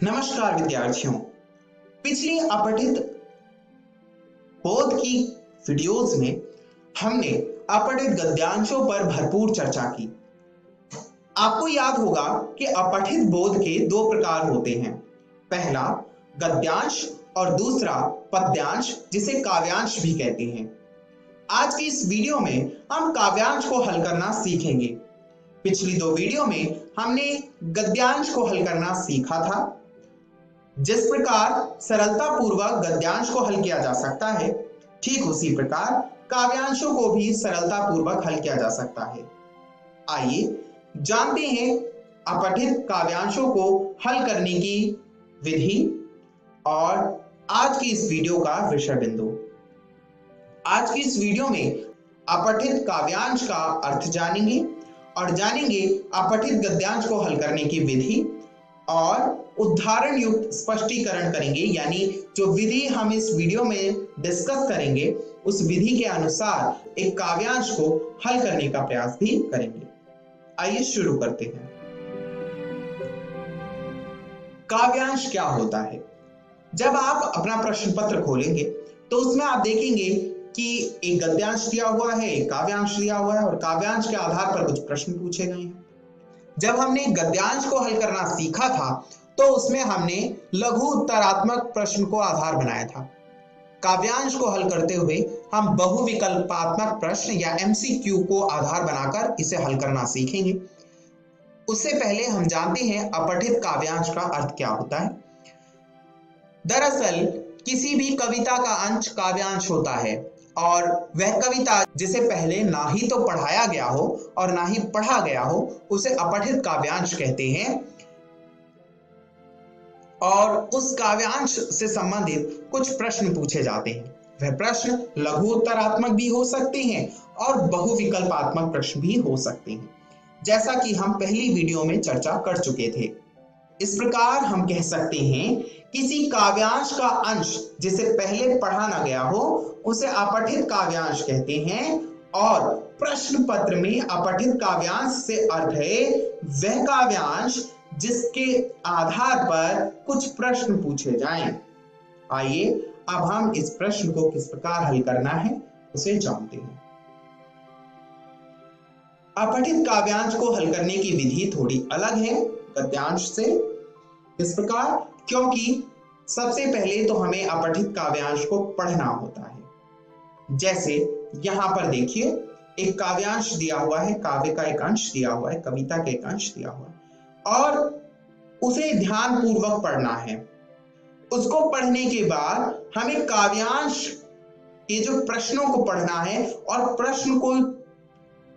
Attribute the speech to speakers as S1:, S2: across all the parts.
S1: नमस्कार विद्यार्थियों, पिछली अपठित बोध की वीडियोस में हमने अपठित गद्यांशों पर भरपूर चर्चा की। आपको याद होगा कि अपठित बोध के दो प्रकार होते हैं, पहला गद्यांश और दूसरा पद्यांश, जिसे काव्यांश भी कहते हैं। आज की इस वीडियो में हम काव्यांश को हल करना सीखेंगे। पिछली दो वीडियो में हमने गद्यांश को हल करना सीखा था। जिस प्रकार सरलता पूर्वक गद्यांश को हल किया जा सकता है, ठीक उसी प्रकार काव्यांशों को भी सरलता पूर्वक हल किया जा सकता है। आइए जानते हैं अपठित काव्यांशों को हल करने की विधि और आज की इस वीडियो का विषय बिंदु। आज की इस वीडियो में अपठित काव्यांश का अर्थ जानेंगे और जानेंगे अपठित गद्यांश को हल करने की विधि और उदाहरण युक्त स्पष्टीकरण करेंगे, यानी जो विधि हम इस वीडियो में डिस्कस करेंगे उस विधि के अनुसार एक काव्यांश को हल करने का प्रयास भी करेंगे। आइए शुरू करते हैं। काव्यांश क्या होता है? जब आप अपना प्रश्न पत्र खोलेंगे तो उसमें आप देखेंगे कि एक गद्यांश दिया हुआ है, एक काव्यांश दिया हुआ है और काव्यांश के आधार पर कुछ प्रश्न पूछे गए हैं। जब हमने गद्यांश को हल करना सीखा था तो उसमें हमने लघु उत्तरात्मक प्रश्न को आधार बनाया था। काव्यांश को हल करते हुए हम बहुविकल्पात्मक प्रश्न या एमसीक्यू को आधार बनाकर इसे हल करना सीखेंगे। उससे पहले हम जानते हैं अपठित काव्यांश का अर्थ क्या होता है। दरअसल किसी भी कविता का अंश काव्यांश होता है और वह कविता जिसे पहले ना ही तो पढ़ाया गया हो और ना ही पढ़ा गया हो उसे अपठित काव्यांश कहते हैं। और उस काव्यांश से संबंधित कुछ प्रश्न पूछे जाते हैं। वह प्रश्न लघु उत्तरात्मक भी हो सकते हैं और बहुविकल्पात्मक प्रश्न भी हो सकते हैं, जैसा कि हम पहली वीडियो में चर्चा कर चुके थे। इस प्रकार हम कह सकते हैं किसी काव्यांश का अंश जिसे पहले पढ़ा ना गया हो उसे अपठित काव्यांश कहते हैं। और प्रश्न पत्र में अपठित काव्यांश से अर्थ है वह काव्यांश जिसके आधार पर कुछ प्रश्न पूछे जाएं। आइए अब हम इस प्रश्न को किस प्रकार हल करना है उसे जानते हैं। अपठित काव्यांश को हल करने की विधि थोड़ी अलग है गद्यांश से। इस प्रकार क्योंकि सबसे पहले तो हमें अपठित काव्यांश को पढ़ना होता है। जैसे यहां पर देखिए एक काव्यांश दिया हुआ है, काव्य का एक अंश दिया हुआ है, कविता का एक अंश दिया हुआ है और उसे ध्यान पूर्वक पढ़ना है। उसको पढ़ने के बाद हमें काव्यांश के जो प्रश्नों को पढ़ना है और प्रश्न को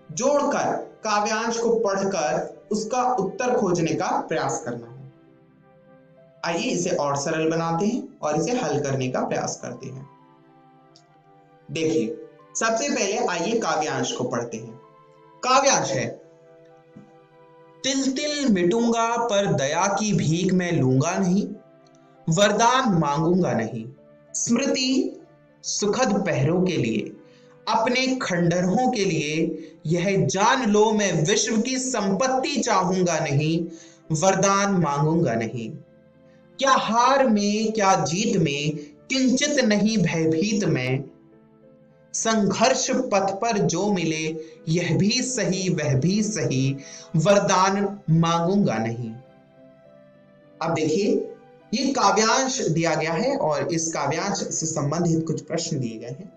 S1: जोड़कर काव्यांश को पढ़कर उसका उत्तर खोजने का प्रयास करना है। आइए इसे और सरल बनाते हैं और इसे हल करने का प्रयास करते हैं। देखिए सबसे पहले आइए काव्यांश को पढ़ते हैं। काव्यांश है, तिल तिल मिटूंगा पर दया की भीख मैं लूंगा नहीं, वरदान मांगूंगा नहीं, स्मृति सुखद पहरों के लिए, अपने खंडहरों के लिए यह जान लो मैं विश्व की संपत्ति चाहूंगा नहीं, वरदान मांगूंगा नहीं। क्या हार में क्या जीत में किंचित नहीं भयभीत मैं, संघर्ष पथ पर जो मिले यह भी सही वह भी सही, वरदान मांगूंगा नहीं। अब देखिए ये काव्यांश दिया गया है और इस काव्यांश से संबंधित कुछ प्रश्न दिए गए हैं।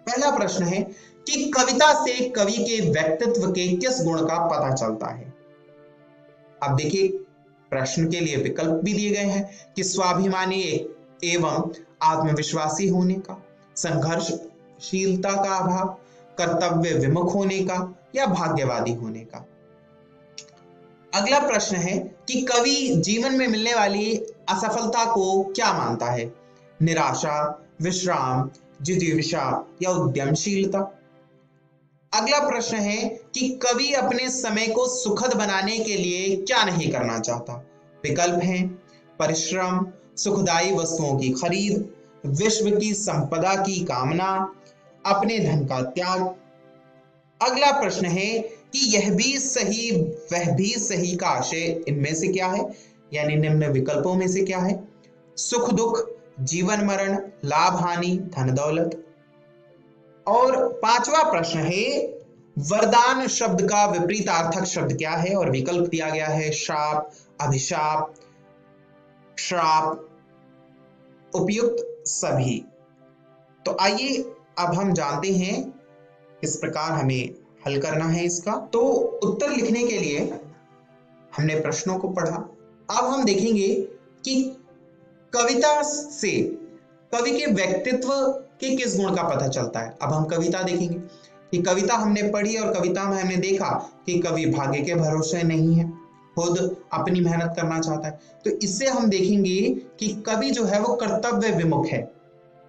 S1: पहला प्रश्न है कि कविता से कवि के व्यक्तित्व के किस गुण का पता चलता है। अब देखिए प्रश्न के लिए विकल्प भी दिए गए हैं कि स्वाभिमानी एवं आत्मविश्वासी होने का, संघर्षशीलता का अभाव, कर्तव्य विमुख होने का या भाग्यवादी होने का। अगला प्रश्न है कि कवि जीवन में मिलने वाली असफलता को क्या मानता है, निराशा, विश्राम, जिजीविषा या उद्यमशीलता। अगला प्रश्न है कि कवि अपने समय को सुखद बनाने के लिए क्या नहीं करना चाहता। विकल्प हैं परिश्रम, सुखदायी वस्तुओं की खरीद, विश्व की संपदा की कामना, अपने धन का त्याग। अगला प्रश्न है कि यह भी सही वह भी सही का आशय इनमें से क्या है, यानी निम्न विकल्पों में से क्या है? सुख दुख, जीवन मरण, लाभ हानि, धन दौलत। और पांचवा प्रश्न है, वरदान शब्द का विपरीतार्थक शब्द क्या है? और विकल्प दिया गया है शाप, अभिशाप, श्राप, उपयुक्त, सभी। तो आइए अब हम जानते हैं किस प्रकार हमें हल करना है इसका। तो उत्तर लिखने के लिए हमने प्रश्नों को पढ़ा। अब हम देखेंगे कि कविता से कवि के व्यक्तित्व के किस गुण का पता चलता है। अब हम कविता देखेंगे कि कविता हमने पढ़ी और कविता में हमने देखा कि कवि भाग्य के भरोसे नहीं है, खुद अपनी मेहनत करना चाहता है। तो इससे हम देखेंगे कि कवि जो है वो कर्तव्य विमुख है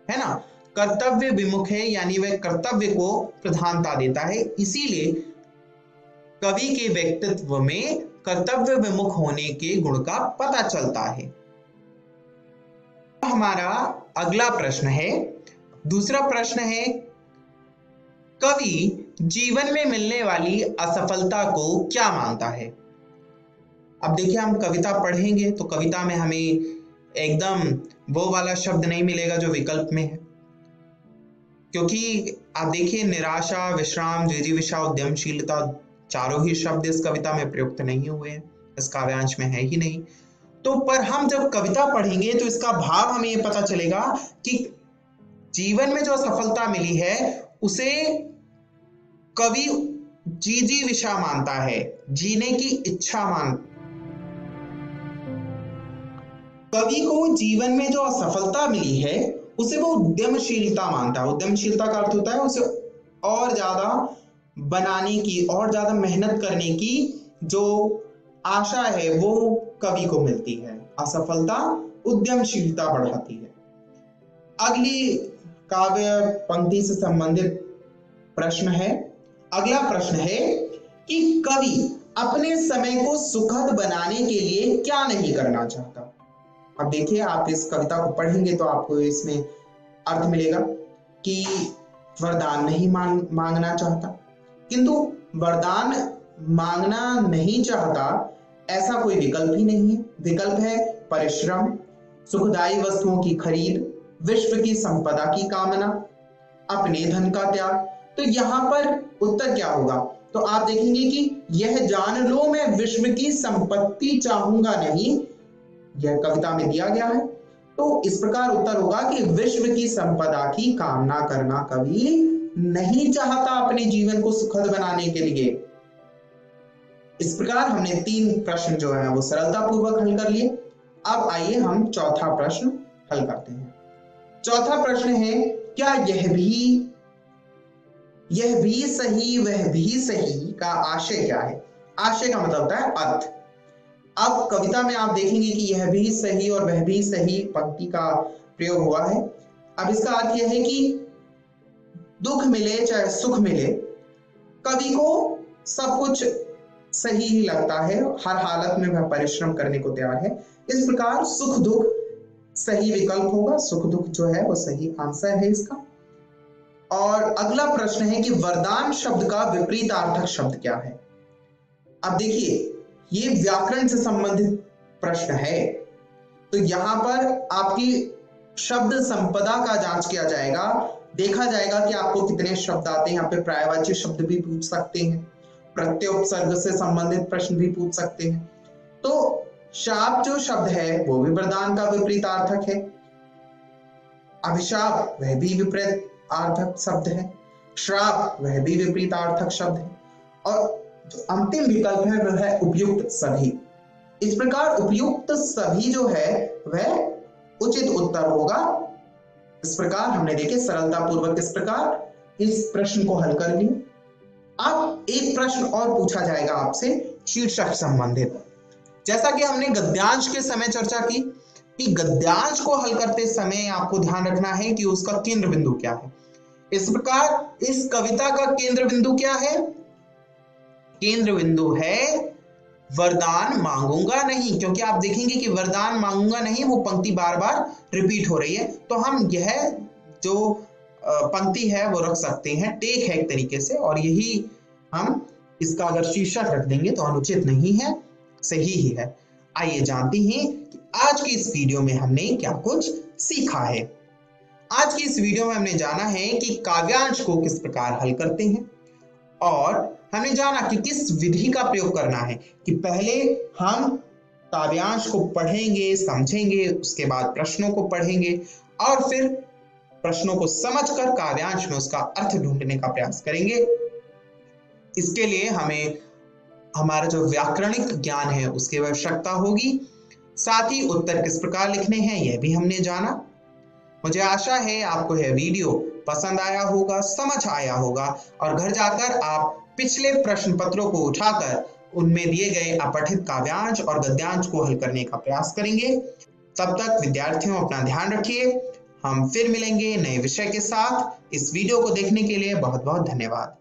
S1: ना, कर्तव्य विमुख है, यानी वह कर्तव्य को प्रधानता देता है। इसीलिए कवि के व्यक्तित्व में कर्तव्य विमुख होने के गुण का पता चलता है। हमारा अगला प्रश्न है, दूसरा प्रश्न है, कवि जीवन में मिलने वाली असफलता को क्या मानता है? अब देखिए, हम कविता पढ़ेंगे तो कविता में हमें एकदम वो वाला शब्द नहीं मिलेगा जो विकल्प में है, क्योंकि आप देखिए निराशा, विश्राम, जिजीविषा, उद्यमशीलता, चारों ही शब्द इस कविता में प्रयुक्त नहीं हुए हैं, इस काव्यांश में है ही नहीं। तो पर हम जब कविता पढ़ेंगे तो इसका भाव हमें ये पता चलेगा कि जीवन में जो सफलता मिली है उसे कवि जिजीविषा मानता है, जीने की इच्छा कवि को जीवन में जो असफलता मिली है उसे वो उद्यमशीलता मानता है। उद्यमशीलता का अर्थ होता है उसे और ज्यादा बनाने की, और ज्यादा मेहनत करने की जो आशा है वो कवि को मिलती है। असफलता उद्यमशीलता बढ़ाती है। अगली काव्य पंक्ति से संबंधित प्रश्न है। अगला प्रश्न है कि कवि अपने समय को सुखद बनाने के लिए क्या नहीं करना चाहता। अब देखिए, आप इस कविता को पढ़ेंगे तो आपको इसमें अर्थ मिलेगा कि वरदान नहीं मांगना चाहता, किंतु वरदान मांगना नहीं चाहता ऐसा कोई विकल्प ही नहीं है। विकल्प है परिश्रम, सुखदायी वस्तुओं की खरीद, विश्व की संपदा की कामना, अपने धन का त्याग। तो यहाँ पर उत्तर क्या होगा? तो आप देखेंगे कि यह जान लो मैं विश्व की संपत्ति चाहूंगा नहीं, यह कविता में दिया गया है। तो इस प्रकार उत्तर होगा कि विश्व की संपदा की कामना करना कवि नहीं चाहता अपने जीवन को सुखद बनाने के लिए। इस प्रकार हमने 3 प्रश्न जो है वो सरलता पूर्वक हल कर लिए। अब आइए हम चौथा प्रश्न हल करते हैं। चौथा प्रश्न है, क्या यह भी सही वह भी सही का आशय क्या है? आशय का मतलब होता है अर्थ। अब कविता में आप देखेंगे कि यह भी सही और वह भी सही पंक्ति का प्रयोग हुआ है। अब इसका अर्थ यह है कि दुख मिले चाहे सुख मिले, कवि को सब कुछ सही ही लगता है, हर हालत में वह परिश्रम करने को तैयार है। इस प्रकार सुख दुख सही विकल्प होगा, सुख दुख जो है वो सही आंसर है इसका। और अगला प्रश्न है कि वरदान शब्द का विपरीतार्थक शब्द क्या है? अब देखिए, ये व्याकरण से संबंधित प्रश्न है, तो यहां पर आपकी शब्द संपदा का जांच किया जाएगा। देखा जाएगा कि आपको कितने शब्द आते हैं। यहाँ पे पर्यायवाची शब्द भी पूछ सकते हैं, प्रत्यय उपसर्ग से संबंधित प्रश्न भी पूछ सकते हैं। तो शाप जो शब्द है वो भी वरदान का विपरीतार्थक है, अभिशाप वह भी विपरीतार्थक शब्द है, श्राप वह भी विपरीतार्थक शब्द है, और जो अंतिम विकल्प है वह है उपयुक्त सभी। इस प्रकार उपयुक्त सभी जो है वह उचित उत्तर होगा। इस प्रकार हमने देखे सरलता पूर्वक इस प्रकार इस प्रश्न को हल कर लिया। अब एक प्रश्न और पूछा जाएगा आपसे शीर्षक संबंधित। जैसा कि हमने गद्यांश के समय चर्चा की कि गद्यांश को हल करते समय आपको ध्यान रखना है कि उसका केंद्र बिंदु क्या है। इस प्रकार इस कविता का केंद्र बिंदु क्या है? केंद्र बिंदु है वरदान मांगूंगा नहीं, क्योंकि आप देखेंगे कि वरदान मांगूंगा नहीं वो पंक्ति बार बार रिपीट हो रही है। तो हम यह जो पंक्ति है वो रख सकते हैं, टेक है एक तरीके से, और यही हम इसका अगर शीर्षक रख देंगे तो अनुचित नहीं है, सही ही है। आइए जानते हैं कि आज की इस वीडियो में हमने क्या कुछ सीखा है। आज की इस वीडियो में हमने जाना है कि काव्यांश को किस प्रकार हल करते हैं, और हमने जाना कि किस विधि का प्रयोग करना है कि पहले हम काव्यांश को पढ़ेंगे, समझेंगे, उसके बाद प्रश्नों को पढ़ेंगे और फिर प्रश्नों को समझकर काव्यांश में उसका अर्थ ढूंढने का प्रयास करेंगे। इसके लिए हमें हमारा जो व्याकरणिक ज्ञान है उसकी आवश्यकता होगी। साथ ही उत्तर किस प्रकार लिखने हैं यह भी हमने जाना। मुझे आशा है आपको यह वीडियो पसंद आया होगा, समझ आया होगा और घर जाकर आप पिछले प्रश्न पत्रों को उठाकर उनमें दिए गए अपठित काव्यांश और गद्यांश को हल करने का प्रयास करेंगे। तब तक विद्यार्थियों अपना ध्यान रखिए। हम फिर मिलेंगे नए विषय के साथ। इस वीडियो को देखने के लिए बहुत बहुत धन्यवाद।